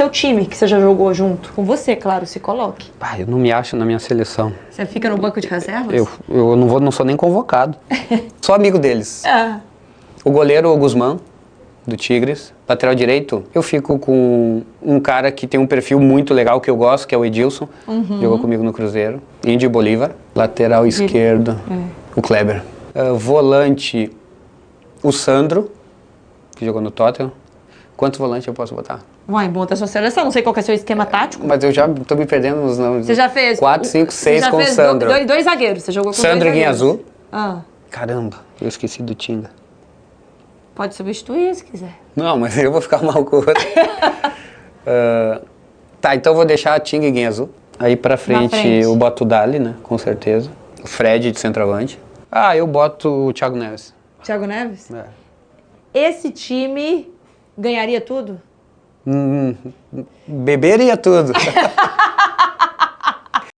Seu time que você já jogou junto, com você, claro, se coloque. Eu não me acho na minha seleção. Você fica no banco de reservas? Eu não sou nem convocado. Sou amigo deles. O goleiro, o Guzmán, do Tigres. Lateral direito, eu fico com um cara que tem um perfil muito legal que eu gosto, que é o Edilson. Jogou comigo no Cruzeiro. Índio Bolívar. Lateral esquerdo, o Kleber. Volante, o Sandro, que jogou no Tottenham. Quantos volantes eu posso botar? Vai, monta a sua seleção. Não sei qual que é o seu esquema tático. Mas eu já tô me perdendo nos nomes. Você já fez? 4, 5, 6 com o Sandro. Dois zagueiros. Você jogou com Sandro dois e Guinha zagueiros. Azul. Caramba, eu esqueci do Tinga. Pode substituir se quiser. Não, mas eu vou ficar mal com o outro. Tá, então eu vou deixar a Tinga e Guinha Azul. Aí pra frente eu boto o Dali, né? Com certeza. O Fred de centroavante. Eu boto o Thiago Neves. Thiago Neves? Esse time ganharia tudo? Beberia tudo.